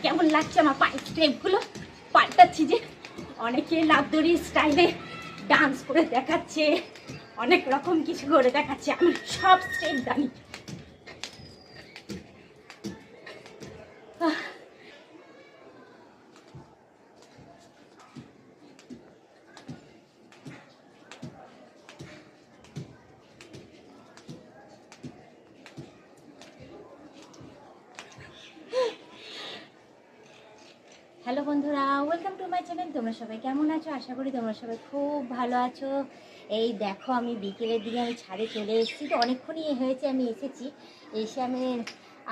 কেমন লাগছে আমার পায়ের স্টেপগুলো পাল্টাচ্ছি যে। অনেকে লাভদড়ি স্টাইলে ডান্স করে দেখাচ্ছে, অনেক রকম কিছু করে দেখাচ্ছে, আমি সব স্টেপ জানি। হ্যালো বন্ধুরা, ওয়েলকাম টু মাই চ্যানেল। তোমরা সবাই কেমন আছো? আশা করি তোমরা সবাই খুব ভালো আছো। এই দেখো আমি বিকেলের দিকে আমি ছাদে চলে এসেছি, তো অনেকক্ষণই হয়েছে আমি এসেছি। এসে আমি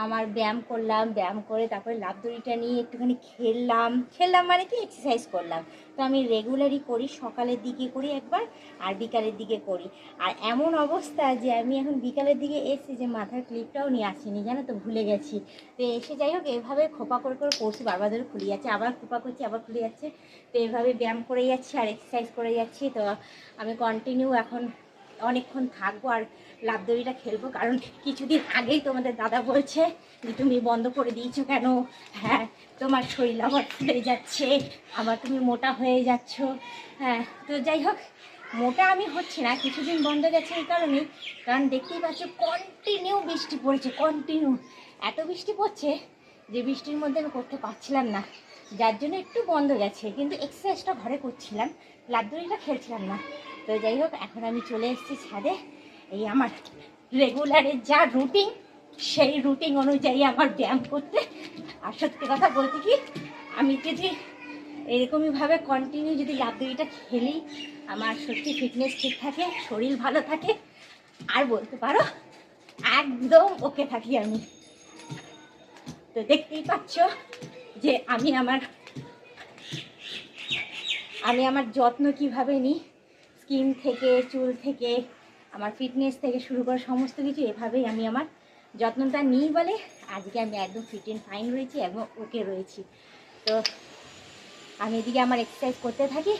আমার ব্যায়াম করলাম, ব্যায়াম করে তারপরে লাফদড়িটা নিয়ে একটুখানি খেললাম মানে কি এক্সারসাইজ করলাম। তো আমি রেগুলারই করি, সকালের দিকে করি একবার আর বিকালের দিকে করি। আর এমন অবস্থা যে আমি এখন বিকালের দিকে এসেছি যে মাথার ক্লিপটাও নিয়ে আসিনি, জানো তো, ভুলে গেছি। তো এসে যাই হোক এভাবে খোপা করে করে করছি, বারবার ধরে খুলে যাচ্ছে, আবার খোপা করছি, আবার খুলে যাচ্ছে। তো এভাবে ব্যায়াম করে যাচ্ছি আর এক্সারসাইজ করে যাচ্ছি। তো আমি কন্টিনিউ এখন অনেকক্ষণ থাকবো আর লাফদড়িটা খেলবো, কারণ কিছুদিন আগেই তোমাদের দাদা বলছে যে তুমি বন্ধ করে দিয়েছো কেন? হ্যাঁ, তোমার শরীর আবার ফুলে যাচ্ছে, আবার তুমি মোটা হয়ে যাচ্ছ। হ্যাঁ, তো যাই হোক, মোটা আমি হচ্ছি না, কিছুদিন বন্ধ গেছে এই কারণেই, কারণ দেখতেই পাচ্ছ কন্টিনিউ বৃষ্টি পড়েছে, কন্টিনিউ এত বৃষ্টি পড়ছে যে বৃষ্টির মধ্যে আমি করতে পারছিলাম না, যার জন্য একটু বন্ধ গেছে। কিন্তু এক্সারসাইজটা ঘরে করছিলাম, লাফদড়িটা খেলছিলাম না। তো যাই হোক, এখন আমি চলে এসেছি ছাদে। এই আমার রেগুলারের যা রুটিন, সেই রুটিন অনুযায়ী আমার ব্যায়াম করতে। আর সত্যি কথা বলতে কি, আমি যদি এরকমইভাবে কন্টিনিউ যদি লাফদড়িটা খেলি, আমার সত্যি ফিটনেস ঠিক থাকে, শরীর ভালো থাকে, আর বলতে পারো একদম ওকে থাকি আমি। তো দেখতেই পাচ্ছ যে আমি আমার যত্ন কিভাবে নিই, স্কিন থেকে, চুল থেকে, আমার ফিটনেস থেকে শুরু করে সমস্ত কিছু এভাবেই আমি আমার যত্নটা নিই বলে আজকে আমি একদম ফিট অ্যান্ড ফাইন রয়েছি এবং ওকে রয়েছি। তো আমি এদিকে আমার এক্সারসাইজ করতে থাকি।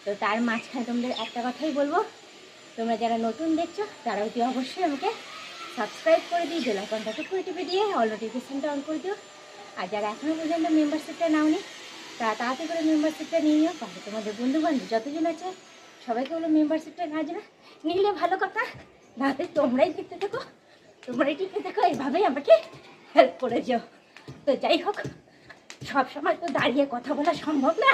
তো তার মাঝখানে তোমাদের একটা কথাই বলবো, তোমরা যারা নতুন দেখছো তারা অতি অবশ্যই আমাকে সাবস্ক্রাইব করে দিই, বেল আইকনটা টুকু টিপে দিয়ে অল নোটিফিকেশনটা অন করে দিও। আর যারা এখনও পর্যন্ত মেম্বারশিপটা নাওনি তারা তাড়াতাড়ি করে মেম্বারশিপটা নিয়ে নিও। তাহলে তোমাদের বন্ধুবান্ধব যতজন আছে সবাইকে বলো মেম্বারশিপটা নিলে ভালো কথা, নাহলে তোমরাই দেখতে থাকো, তোমরাই টিকে থাকো, এইভাবেই আমাকে হেল্প করে যাও। তো যাই হোক, সব সময় তো দাঁড়িয়ে কথা বলা সম্ভব না।